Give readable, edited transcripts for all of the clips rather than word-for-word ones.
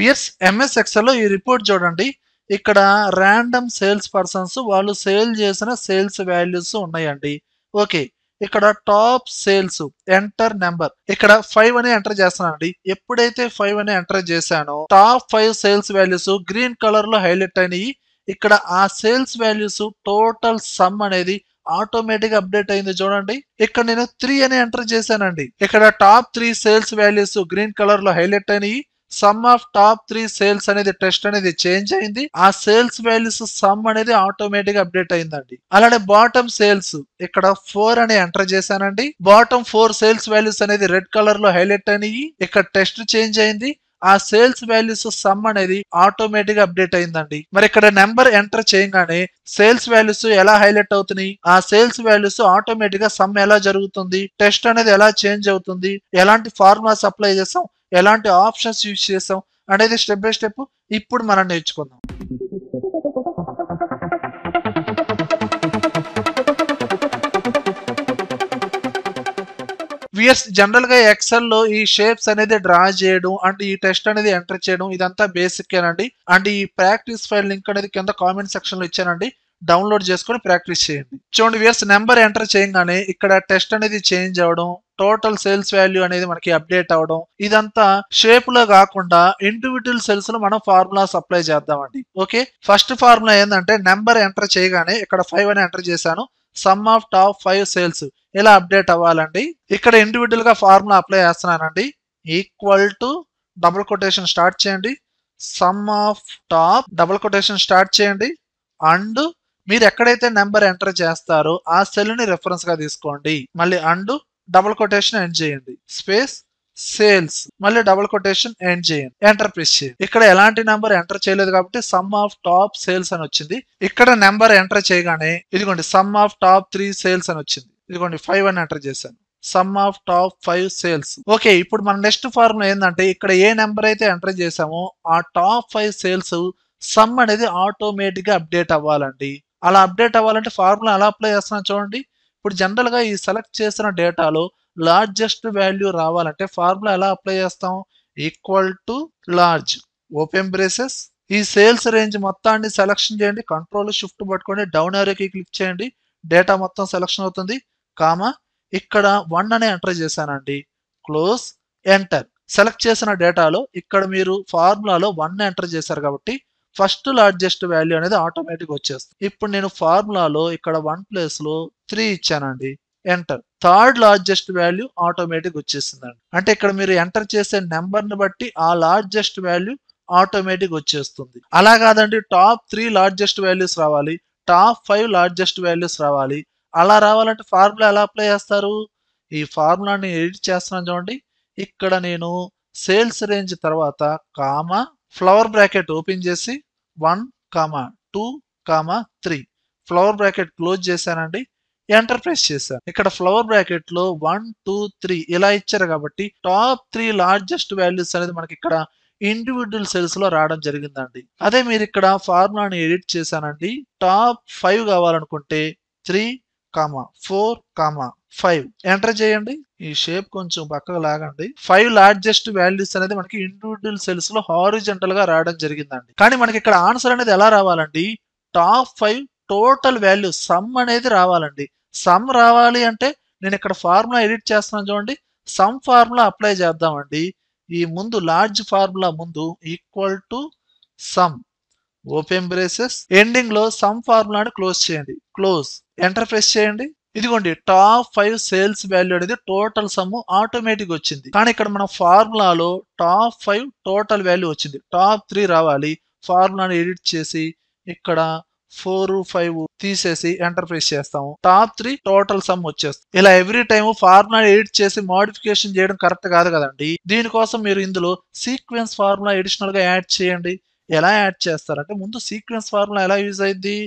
Weirs MS Excel లో ఈ report చూడండి. ఇక్కడ ర్యాండమ్ సేల్స్ పర్సన్స్ వాళ్ళు సేల్ చేసిన సేల్స్ వాల్యూస్ ఉన్నాయండి. ఓకే, ఇక్కడ టాప్ సేల్స్ ఎంటర్ నెంబర్ ఇక్కడ 5 అని ఎంటర్ చేస్తున్నానండి. ఎప్పుడైతే 5 అని ఎంటర్ చేశానో top 5 sales values green colour లో హైలైట్ అయినాయి. ఇక్కడ ఆ సేల్స్ వాల్యూస్ టోటల్ సమ్ అనేది ఆటోమేటిక్ అప్డేట్ అయింది చూడండి. ఇక్కడ నేను 3 అని ఎంటర్ చేశానండి. ఇక్కడ top 3 sales values green colour లో హైలైట్ అయినాయి. సమ్ ఆఫ్ టాప్ 3 సేల్స్ అనేది టెస్ట్ అనేది చేంజ్ అయింది. ఆ సేల్స్ వాల్యూస్ సమ్ అనేది ఆటోమేటిక్ అప్డేట్ అయిందండి. అలానే బాటమ్ సేల్స్ ఇక్కడ 4 అని ఎంటర్ చేశానండి. బాటమ్ 4 సేల్స్ వాల్యూస్ అనేది రెడ్ కలర్ లో హైలైట్ అయినాయి. ఇక్కడ టెస్ట్ చేంజ్ అయింది. ఆ సేల్స్ వాల్యూస్ సమ్ అనేది ఆటోమేటిక్ అప్డేట్ అయిందండి. మరి ఇక్కడ నెంబర్ ఎంటర్ చేయగానే సేల్స్ వాల్యూస్ ఎలా హైలైట్ అవుతున్నాయి, ఆ సేల్స్ వాల్యూస్ ఆటోమేటిక్ గా సమ్ ఎలా జరుగుతుంది, టెస్ట్ అనేది ఎలా చేంజ్ అవుతుంది, ఎలాంటి ఫార్ములాస్ అప్లై చేస్తాం, ఎలాంటి ఆప్షన్స్ యూజ్ చేస్తాం అనేది స్టెప్ బై స్టెప్ ఇప్పుడు మనం నేర్చుకుందాం. వియర్స్ జనరల్ గా ఎక్సెల్ లో ఈ షేప్స్ అనేది డ్రా చేయడం అండ్ ఈ టెస్ట్ అనేది ఎంటర్ చేయడం ఇదంతా బేసిక్ ఏనండి. అండ్ ఈ ప్రాక్టీస్ ఫైల్ లింక్ అనేది కింద కామెంట్ సెక్షన్ లో ఇచ్చానండి. డౌన్లోడ్ చేసుకొని ప్రాక్టీస్ చేయండి. చూడండి వియర్స్ నెంబర్ ఎంటర్ చేయగానే ఇక్కడ టెస్ట్ అనేది చేంజ్ అవడం, టోటల్ సేల్స్ వాల్యూ అనేది మనకి అప్డేట్ అవడం, ఇదంతా షేప్ లో కాకుండా ఇండివిజువల్ సెల్స్ లో మనం ఫార్ములాస్ అప్లై చేద్దామండి. ఓకే, ఫస్ట్ ఫార్ములా ఏంటంటే నెంబర్ ఎంటర్ చేయగానే ఇక్కడ 5 అని ఎంటర్ చేశాను. సమ్ ఆఫ్ టాప్ 5 సేల్స్ ఇలా అప్డేట్ అవ్వాలండి. ఇక్కడ ఇండివిజువల్ గా ఫార్ములా అప్లై చేస్తున్నానండి. Equal to double quotation start చేయండి, sum of top double quotation start చేయండి, అండ్ మీరు ఎక్కడైతే నెంబర్ ఎంటర్ చేస్తారో ఆ సెల్ ని రెఫరెన్స్ గా తీసుకోండి. మళ్ళీ అండ్ డబుల్ కొటేషన్ ఎండ్ చేయండి, స్పేస్ సేల్స్ మళ్ళీ డబుల్ కొటేషన్ ఎండ్ చేయండి, ఎంటర్ ప్రెస్ చేయండి. ఇక్కడ ఎలాంటి నెంబర్ ఎంటర్ చేయలేదు కాబట్టి సమ్ ఆఫ్ టాప్ సేల్స్ అని వచ్చింది. ఇక్కడ నెంబర్ ఎంటర్ చేయగానే ఇదిగోండి సమ్ ఆఫ్ టాప్ 3 సేల్స్ అని వచ్చింది. ఇదిగోండి 5 అని ఎంటర్ చేశాను, sum of top 5 sales. Okay, ఇప్పుడు మన నెక్స్ట్ ఫార్ములా ఏంటంటే ఇక్కడ ఏ నెంబర్ అయితే ఎంటర్ చేసామో ఆ టాప్ 5 సేల్స్ సమ్ అనేది ఆటోమేటిక్ గా అప్డేట్ అవ్వాలండి. అలా అప్డేట్ అవ్వాలంటే ఫార్ములా ఎలా అప్లై చేస్తున్నాం చూడండి. ఇప్పుడు జనరల్ గా ఈ సెలెక్ట్ చేసిన డేటాలో లార్జెస్ట్ వాల్యూ రావాలంటే ఫార్ములా ఎలా అప్లై చేస్తాం, equal to large open braces ఈ సేల్స్ రేంజ్ మొత్తాన్ని సెలక్షన్ చేయండి, కంట్రోల్ షిఫ్ట్ పట్టుకొని డౌన్ ఏరోకి క్లిక్ చేయండి, డేటా మొత్తం సెలక్షన్ అవుతుంది. కామా ఇక్కడ 1 అనే ఎంటర్ చేశానండి, క్లోజ్ ఎంటర్. సెలెక్ట్ చేసిన డేటాలో ఇక్కడ మీరు ఫార్ములాలో 1 ఎంటర్ చేశారు కాబట్టి ఫస్ట్ లార్జెస్ట్ వాల్యూ అనేది ఆటోమేటిక్ వచ్చేస్తుంది. ఇప్పుడు నేను ఫార్ములాలో ఇక్కడ 1 ప్లేస్ లో 3 ఇచ్చానండి, enter. Third largest value automatic వచ్చేసిందండి. అంటే ఇక్కడ మీరు ఎంటర్ చేసే నెంబర్ ని బట్టి ఆ లార్జెస్ట్ వాల్యూ ఆటోమేటిక్ వచ్చేస్తుంది. అలా కాదండి, టాప్ 3 లార్జెస్ట్ వాల్యూస్ రావాలి, టాప్ 5 లార్జెస్ట్ వాల్యూస్ రావాలి. అలా రావాలంటే ఫార్ములా ఎలా అప్లై చేస్తారు, ఈ ఫార్ములాని ఎడిట్ చేస్తున్నాను చూడండి. ఇక్కడ నేను సేల్స్ రేంజ్ తర్వాత కామా ఫ్లవర్ బ్రాకెట్ ఓపెన్ చేసి 1, 2, 3 ఫ్లవర్ బ్రాకెట్ క్లోజ్ చేశానండి, ఎంటర్ ప్రెస్ చేశాను. ఇక్కడ ఫ్లవర్ బ్రాకెట్ లో 1, 2, 3 ఇలా ఇచ్చారు కాబట్టి టాప్ 3 లార్జెస్ట్ వాల్యూస్ అనేది మనకి ఇక్కడ ఇండివిజువల్ సెల్స్ లో రావడం జరిగిందండి. అదే మీరు ఇక్కడ ఫార్ములాని ఎడిట్ చేశానండి, టాప్ 5 కావాలనుకుంటే 3, 4, 5 ఎంటర్ చేయండి. ఈ షేప్ కొంచెం పక్కకు లాగండి. 5 లార్జెస్ట్ వాల్యూస్ అనేది మనకి ఇండివిజువల్ సెల్స్ లో హారిజంటల్ గా రావడం జరిగిందండి. కానీ మనకి ఇక్కడ ఆన్సర్ అనేది ఎలా రావాలండి, టాప్ 5 టోటల్ వాల్యూ సమ్ అనేది రావాలండి. సమ్ రావాలి అంటే నేను ఇక్కడ ఫార్ములా ఎడిట్ చేస్తున్నాను చూడండి, సమ్ ఫార్ములా అప్లై చేద్దామండి. ఈ ముందు లార్జ్ ఫార్ములా ముందు equal to some open braces ending లో సమ్ ఫార్ములాని క్లోజ్ చేయండి, క్లోజ్ ఎంటర్ ప్రెస్ చేయండి. ఇదిగోండి టాప్ 5 సేల్స్ వాల్యూ అనేది టోటల్ సమ్ ఆటోమేటిక్ వచ్చింది. కానీ ఇక్కడ మన ఫార్ములాలో టాప్ 5 టోటల్ వాల్యూ వచ్చింది, టాప్ 3 రావాలి. ఫార్ములాని ఎడిట్ చేసి ఇక్కడ 4, 5 తీసేసి ఎంటర్ ప్రెస్ చేస్తాము, టాప్ 3 టోటల్ సమ్ వచ్చేస్తుంది. ఇలా ఎవ్రీ టైమ్ ఫార్ములా ఎడిట్ చేసి మోడిఫికేషన్ చేయడం కరెక్ట్ కాదు కదండి. దీనికోసం మీరు ఇందులో సీక్వెన్స్ ఫార్ములా అడిషనల్ గా యాడ్ చేయండి. ఎలా యాడ్ చేస్తారంటే ముందు సీక్వెన్స్ ఫార్ములా ఎలా యూజ్ అయింది,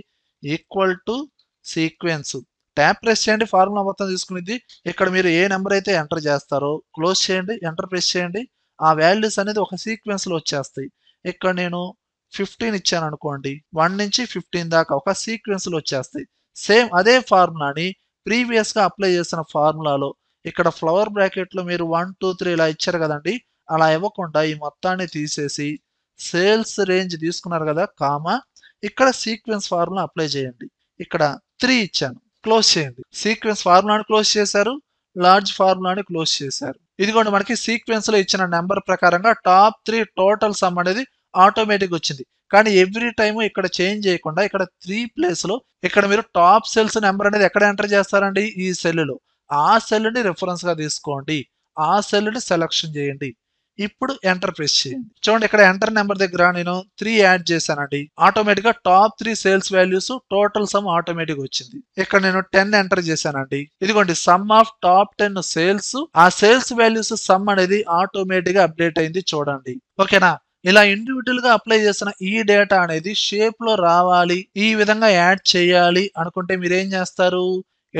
equal to sequence tap press చేయండి, ఫార్ములా మొత్తం తీసుకునేది. ఇక్కడ మీరు ఏ నెంబర్ అయితే ఎంటర్ చేస్తారో క్లోజ్ చేయండి, ఎంటర్ ప్రెస్ చేయండి. ఆ వాల్యూస్ అనేది ఒక సీక్వెన్స్ లో వచ్చేస్తాయి. ఇక్కడ నేను 15 ఇచ్చాను అనుకోండి, 1 నుంచి 15 దాకా ఒక సీక్వెన్స్ లో వచ్చేస్తాయి. సేమ్ అదే ఫార్ములాని ప్రీవియస్ గా అప్లై చేసిన ఫార్ములాలో ఇక్కడ ఫ్లవర్ బ్రాకెట్ లో మీరు 1, 2, 3 ఇలా ఇచ్చారు కదండి, అలా ఇవ్వకుండా ఈ మొత్తాన్ని తీసేసి సేల్స్ రేంజ్ తీసుకున్నారు కదా కామా, ఇక్కడ సీక్వెన్స్ ఫార్ములా అప్లై చేయండి. ఇక్కడ 3 ఇచ్చాను, క్లోజ్ చేయండి. సీక్వెన్స్ ఫార్ములాని క్లోజ్ చేశారు, లార్జ్ ఫార్ములాని క్లోజ్ చేశారు. ఇదిగోండి మనకి సీక్వెన్స్ లో ఇచ్చిన నెంబర్ ప్రకారంగా టాప్ 3 టోటల్ సమ్ అనేది ఆటోమేటిక్ వచ్చింది. కానీ ఎవ్రీ టైమ్ ఇక్కడ చేంజ్ చేయకుండా ఇక్కడ 3 ప్లేస్ లో ఇక్కడ మీరు టాప్ సెల్స్ నెంబర్ అనేది ఎక్కడ ఎంటర్ చేస్తారండి, ఈ సెల్ లో. ఆ సెల్ ని రిఫరెన్స్ గా తీసుకోండి, ఆ సెల్ ని సెలక్షన్ చేయండి. ఇప్పుడు ఎంటర్ ప్రెస్ చేయండి. చూడండి ఇక్కడ ఎంటర్ నెంబర్ దగ్గర నేను 3 యాడ్ చేశానండి. ఆటోమేటిక్ గా top 3 sales values total some automatic వచ్చింది. ఇక్కడ నేను 10 ఎంటర్ చేశానండి. ఇదిగోండి సమ్ ఆఫ్ టాప్ 10 సేల్స్, ఆ సేల్స్ వాల్యూస్ సమ్ అనేది ఆటోమేటిక్ గా అప్డేట్ అయింది చూడండి. ఓకేనా? ఇలా ఇండివిజువల్ గా అప్లై చేసిన ఈ డేటా అనేది షేప్ లో రావాలి, ఈ విధంగా యాడ్ చేయాలి అనుకుంటే మీరు ఏం చేస్తారు,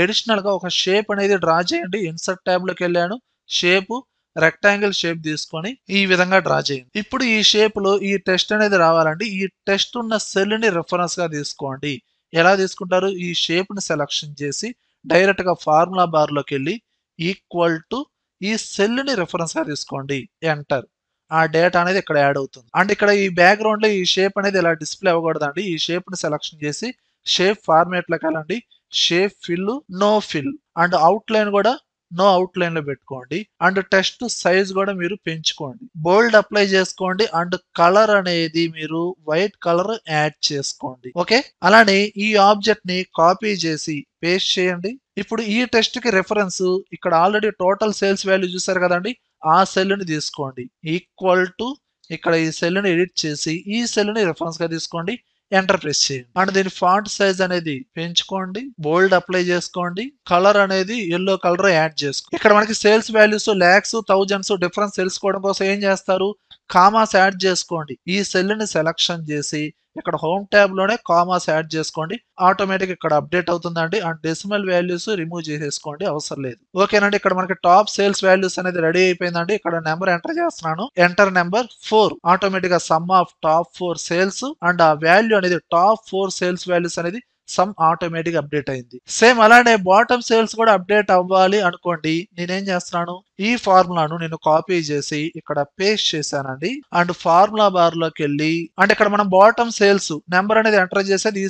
అడిషనల్ గా ఒక షేప్ అనేది డ్రా చేయండి. ఇన్సర్ట్ ట్యాబ్ లోకి వెళ్ళాను, షేప్ రెక్టాంగిల్ షేప్ తీసుకొని ఈ విధంగా డ్రా చేయండి. ఇప్పుడు ఈ షేప్ లో ఈ టెస్ట్ అనేది రావాలండి. ఈ టెస్ట్ ఉన్న సెల్ ని రిఫరెన్స్ గా తీసుకోండి. ఎలా తీసుకుంటారు, ఈ షేప్ ని సెలక్షన్ చేసి డైరెక్ట్ గా ఫార్ములా బార్ లోకి వెళ్ళి ఈక్వల్ టు ఈ సెల్ ని రిఫరెన్స్ గా తీసుకోండి, ఎంటర్. ఆ డేటా అనేది ఇక్కడ యాడ్ అవుతుంది. అండ్ ఇక్కడ ఈ బ్యాక్గ్రౌండ్ లో ఈ షేప్ అనేది ఇలా డిస్ప్లే అవ్వకూడదండి. ఈ షేప్ ని సెలక్షన్ చేసి షేప్ ఫార్మేట్ లోకి వెళ్ళండి, shape fill, no fill, and outline కూడా నో అవుట్ లైన్ లో పెట్టుకోండి. అండ్ టెక్స్ట్ సైజ్ కూడా మీరు పెంచుకోండి, బోల్డ్ అప్లై చేసుకోండి. అండ్ కలర్ అనేది మీరు వైట్ కలర్ యాడ్ చేసుకోండి. ఓకే, అలానే ఈ ఆబ్జెక్ట్ ని కాపీ చేసి పేస్ట్ చేయండి. ఇప్పుడు ఈ టెస్ట్ కి రిఫరెన్స్ ఇక్కడ ఆల్రెడీ టోటల్ సేల్స్ వాల్యూ చూసారు కదండి, ఆ సెల్ ని తీసుకోండి. ఈక్వల్ టు ఇక్కడ ఈ సెల్ ని ఎడిట్ చేసి ఈ సెల్ ని రిఫరెన్స్ గా తీసుకోండి, ఎంటర్ ప్రెస్ చేయండి. అండ్ దీని ఫాంట్ సైజ్ అనేది పెంచుకోండి, బోల్డ్ అప్లై చేసుకోండి, కలర్ అనేది ఎల్లో కలర్ యాడ్ చేసుకోండి. ఇక్కడ మనకి sales values lakhs, thousands difference తెలుసుకోవడం కోసం ఏం చేస్తారు, కామాస్ యాడ్ చేసుకోండి. ఈ సెల్ ని సెలక్షన్ చేసి ఇక్కడ హోమ్ ట్యాబ్ లోనే కామాస్ యాడ్ చేసుకోండి, ఆటోమేటిక్ ఇక్కడ అప్డేట్ అవుతుందండి. అండ్ డెసిమల్ వాల్యూస్ రిమూవ్ చేసేసుకోండి, అవసరం లేదు. ఓకేనండి, ఇక్కడ మనకి టాప్ సేల్స్ వాల్యూస్ అనేది రెడీ అయిపోయిందండి. ఇక్కడ నెంబర్ ఎంటర్ చేస్తున్నాను, ఎంటర్ నెంబర్ 4. ఆటోమేటిక్ గా some of top 4 sales and ఆ వాల్యూ అనేది టాప్ 4 సేల్స్ వాల్యూస్ అనేది సమ్ ఆటోమేటిక్ అప్డేట్ అయింది. సేమ్ అలానే బాటమ్ సేల్స్ కూడా అప్డేట్ అవ్వాలి అనుకోండి, నేనేం చేస్తున్నాను, ఈ ఫార్ములాను నేను కాపీ చేసి ఇక్కడ పేస్ట్ చేశానండి. అండ్ ఫార్ములా బార్ లోకి వెళ్ళి అంటే ఇక్కడ మనం బాటమ్ సేల్స్ నెంబర్ అనేది ఎంటర్ చేసేది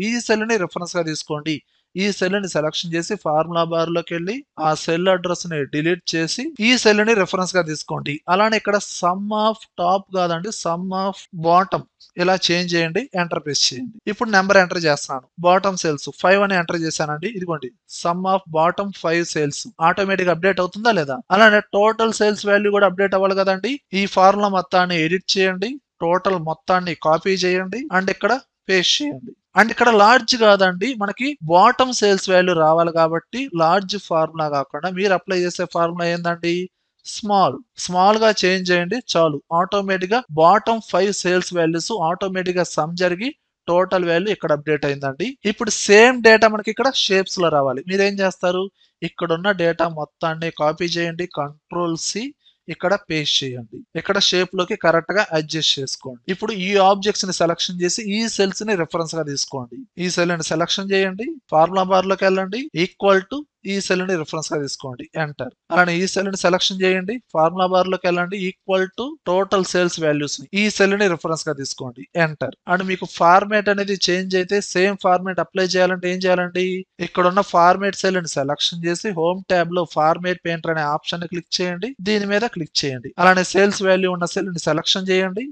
ఈ సెల్ ని రిఫరెన్స్ గా తీసుకోండి. ఈ సెల్ ని సెలక్షన్ చేసి ఫార్ములా బార్ లోకి వెళ్ళి ఆ సెల్ అడ్రస్ ని డిలీట్ చేసి ఈ సెల్ ని రిఫరెన్స్ గా తీసుకోండి. అలానే ఇక్కడ సమ్ ఆఫ్ టాప్ కాదండి, సమ్ ఆఫ్ బాటమ్ ఇలా చేంజ్ చేయండి, ఎంటర్ ప్రెస్ చేయండి. ఇప్పుడు నెంబర్ ఎంటర్ చేస్తున్నాను, బాటమ్ సేల్స్ 5 అని ఎంటర్ చేశానండి. ఇదిగోండి some of bottom 5 sales automatic update అవుతుందా లేదా? అలానే టోటల్ సేల్స్ వాల్యూ కూడా అప్డేట్ అవ్వాలి కదండి. ఈ ఫార్ములా మొత్తాన్ని ఎడిట్ చేయండి, టోటల్ మొత్తాన్ని కాపీ చేయండి అండ్ ఇక్కడ పేస్ట్ చేయండి. అండ్ ఇక్కడ లార్జ్ కాదండి, మనకి బాటమ్ సేల్స్ వాల్యూ రావాలి కాబట్టి లార్జ్ ఫార్ములా కాకుండా మీరు అప్లై చేసే ఫార్ములా ఏందండి, స్మాల్ గా చేంజ్ చేయండి చాలు. ఆటోమేటిక్ గా బాటమ్ 5 సేల్స్ వాల్యూస్ ఆటోమేటిక్ గా సమ్ జరిగి టోటల్ వాల్యూ ఇక్కడ అప్డేట్ అయిందండి. ఇప్పుడు సేమ్ డేటా మనకి ఇక్కడ షేప్స్ లో రావాలి. మీరేం చేస్తారు, ఇక్కడ ఉన్న డేటా మొత్తాన్ని కాపీ చేయండి, కంట్రోల్ సి, ఇక్కడ పేస్ట్ చేయండి, ఇక్కడ షేప్ లోకి కరెక్ట్ గా అడ్జస్ట్ చేసుకోండి. ఇప్పుడు ఈ ఆబ్జెక్ట్స్ ని సెలక్షన్ చేసి ఈ సెల్స్ ని రిఫరెన్స్ గా తీసుకోండి. ఈ సెల్ ని సెలక్షన్ చేయండి, ఫార్ములా బార్ లోకి వెళ్ళండి, ఈక్వల్ టు ఈ సెల్ ని రిఫరెన్స్ గా తీసుకోండి, ఎంటర్. అలానే ఈ సెల్ ని సెలక్షన్ చేయండి, ఫార్ములా బార్ లోకి వెళ్ళండి, equal to total sales values ని ఈ సెల్ ని రిఫరెన్స్ గా తీసుకోండి, ఎంటర్. అండ్ మీకు ఫార్మేట్ అనేది చేంజ్ అయితే సేమ్ ఫార్మేట్ అప్లై చేయాలంటే ఏం చేయాలండి, ఇక్కడ ఉన్న ఫార్మేట్ సెల్ ని సెలక్షన్ చేసి హోమ్ ట్యాబ్ లో ఫార్మేట్ పెయింటర్ అనే ఆప్షన్ ని క్లిక్ చేయండి, దీని మీద క్లిక్ చేయండి. అలానే సేల్స్ వాల్యూ ఉన్న సెల్ ని సెలక్షన్ చేయండి,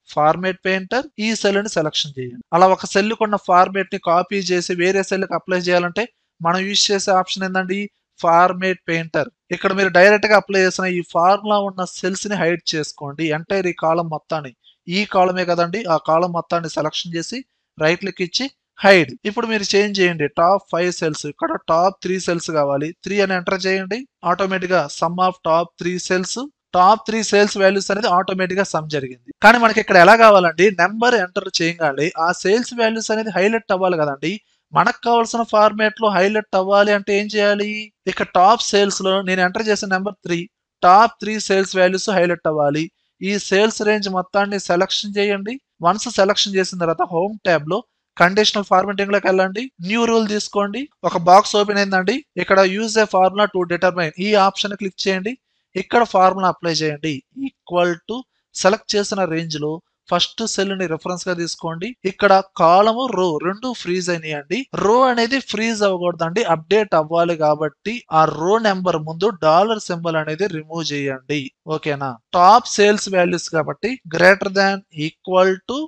ఫార్మేట్ పెయింటర్, ఈ సెల్ ని సెలక్షన్ చేయండి. అలా ఒక సెల్ కొన్న ఫార్మేట్ ని కాపీ చేసి వేరే సెల్ కి అప్లై చేయాలంటే మనం యూజ్ చేసే ఆప్షన్ ఏంటండి, ఫార్మేట్ పెయింటర్. ఇక్కడ మీరు డైరెక్ట్ గా అప్లై చేసిన ఈ ఫార్ములా ఉన్న సెల్స్ ని హైడ్ చేసుకోండి, ఎంటైర్ ఈ కాలం మొత్తాన్ని. ఈ కాలమే కదండి, ఆ కాలం మొత్తాన్ని సెలక్షన్ చేసి రైట్ క్లిక్ ఇచ్చి హైడ్. ఇప్పుడు మీరు చేంజ్ చేయండి, టాప్ 5 సెల్స్ ఇక్కడ టాప్ 3 సెల్స్ కావాలి, 3 అని ఎంటర్ చేయండి. ఆటోమేటిక్ గా some of top 3 cells, top 3 sales values అనేది ఆటోమేటిక్ గా సమ్ జరిగింది. కానీ మనకి ఇక్కడ ఎలా కావాలండి, నెంబర్ ఎంటర్ చేయగానే ఆ సేల్స్ వాల్యూస్ అనేది హైలైట్ అవ్వాలి కదండి. మనకు కావాల్సిన ఫార్మేట్ లో హైలైట్ అవ్వాలి అంటే ఏం చేయాలి, ఇక టాప్ సేల్స్ లో నేను ఎంటర్ చేసిన number 3, top 3 sales values highlight అవ్వాలి. ఈ సేల్స్ రేంజ్ మొత్తాన్ని సెలక్షన్ చేయండి. వన్స్ సెలక్షన్ చేసిన తర్వాత హోమ్ ట్యాబ్ లో కండిషనల్ ఫార్మాటింగ్ లోకి వెళ్ళండి, న్యూ రూల్ తీసుకోండి, ఒక బాక్స్ ఓపెన్ అయిందండి. ఇక్కడ use a formula to determine ఈ ఆప్షన్ క్లిక్ చేయండి, ఇక్కడ ఫార్ములా అప్లై చేయండి, ఈక్వల్ టు సెలెక్ట్ చేసిన రేంజ్ లో ఫస్ట్ సెల్ ని రిఫరెన్స్ గా తీసుకోండి. ఇక్కడ కాలము రో రెండు ఫ్రీజ్ అయినాయండి. రో అనేది ఫ్రీజ్ అవ్వకూడదండి, అప్డేట్ అవ్వాలి కాబట్టి ఆ రో నెంబర్ ముందు డాలర్ సింబల్ అనేది రిమూవ్ చేయండి. ఓకేనా. టాప్ సేల్స్ వాల్యూస్ కాబట్టి greater than equal to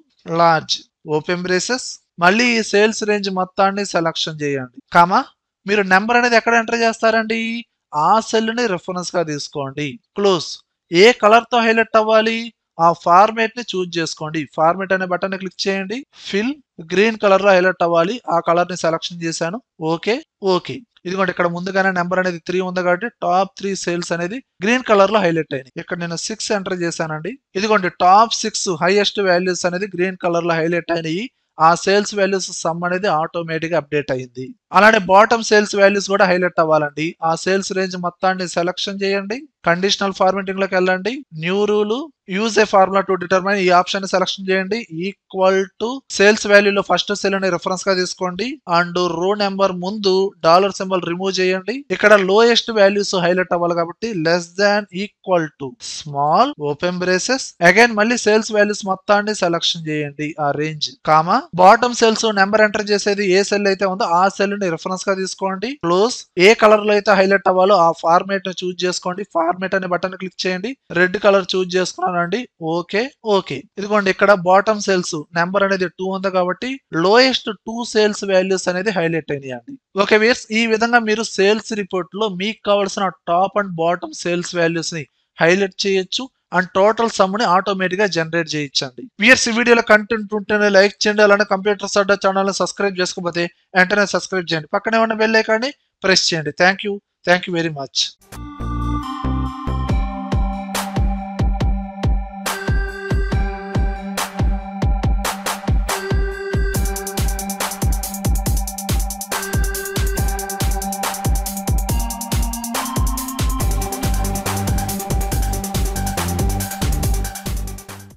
large open braces. మళ్ళీ ఈ సేల్స్ రేంజ్ మొత్తాన్ని సెలక్షన్ చేయండి. కామా మీరు నెంబర్ అనేది ఎక్కడ ఎంటర్ చేస్తారండి, ఆ సెల్ ని రిఫరెన్స్ గా తీసుకోండి. క్లోజ్. ఏ కలర్ తో హైలైట్ అవ్వాలి, ఆ ఫార్మేట్ ని చూజ్ చేసుకోండి. ఫార్మేట్ అనే బటన్ ని క్లిక్ చేయండి. ఫిల్ గ్రీన్ కలర్ లో హైలైట్ అవ్వాలి, ఆ కలర్ ని సెలక్షన్ చేశాను. Okay okay. ఇదిగోండి ఇక్కడ ముందుగానే నెంబర్ అనేది 3 ఉంది కాబట్టి టాప్ 3 సేల్స్ అనేది గ్రీన్ కలర్ లో హైలైట్ అయినాయి. ఇక్కడ నేను 6 ఎంటర్ చేశానండి. ఇదిగోండి టాప్ 6 హైయెస్ట్ వాల్యూస్ అనేది గ్రీన్ కలర్ లో హైలైట్ అయినాయి. ఆ సేల్స్ వాల్యూస్ సమ్ అనేది ఆటోమేటిక్ గా అప్డేట్ అయింది. అలానే బాటమ్ సేల్స్ వాల్యూస్ కూడా హైలైట్ అవ్వాలండి. ఆ సేల్స్ రేంజ్ మొత్తాన్ని సెలక్షన్ చేయండి. కండిషనల్ ఫార్మాటింగ్ లోకి వెళ్ళండి. New rule use a formula to determine, ఈ ఆప్షన్ ని సెలక్షన్ చేయండి. ఈక్వల్ టు సేల్స్ వాల్యూలో ఫస్ట్ సెల్ ని రిఫరెన్స్ గా తీసుకోండి అండ్ రో నెంబర్ ముందు డాలర్ సింబల్ రిమూవ్ చేయండి. ఇక్కడ లోయెస్ట్ వాల్యూస్ హైలైట్ అవ్వాలి కాబట్టి less than equal to small open braces. Again మళ్ళీ సేల్స్ వాల్యూస్ మొత్తాన్ని సెలక్షన్ చేయండి, ఆ range comma. Bottom cells number enter చేసేది ఏ సెల్ అయితే ఉందో ఆ సెల్ ని రిఫరెన్స్ గా తీసుకోండి. క్లోజ్. ఏ కలర్ లో అయితే హైలైట్ అవ్వాలో ఆ ఫార్మేట్ ని చూజ్ చేసుకోండి. ఫార్మేట్ అనే బటన్ క్లిక్ చేయండి. రెడ్ కలర్ చూజ్ చేసుకున్నానండి. Okay okay. ఇదిగోండి ఇక్కడ బాటమ్ సేల్స్ నెంబర్ అనేది 2 ఉంది కాబట్టి లోయెస్ట్ 2 సేల్స్ వాల్యూస్ అనేది హైలైట్ అయినాయండి. ఓకే వ్యూయర్స్, ఈ విధంగా మీరు సేల్స్ రిపోర్ట్ లో మీకు కావాల్సిన top and bottom sales values ని హైలైట్ చేయొచ్చు అండ్ టోటల్ సమ్ ని ఆటోమేటిక్ గా జనరేట్ చేయొచ్చండి. వ్యూయర్స్, ఈ వీడియోలో కంటెంట్ ఉంటేనే లైక్ చేయండి. అలానే కంప్యూటర్స్ అడ్డా ఛానల్ ని సబ్స్క్రైబ్ చేసుకోకపోతే వెంటనే సబ్స్క్రైబ్ చేయండి. పక్కనే ఉన్న బెల్ ఐకాన్ ని ప్రెస్ చేయండి. Thank you very much.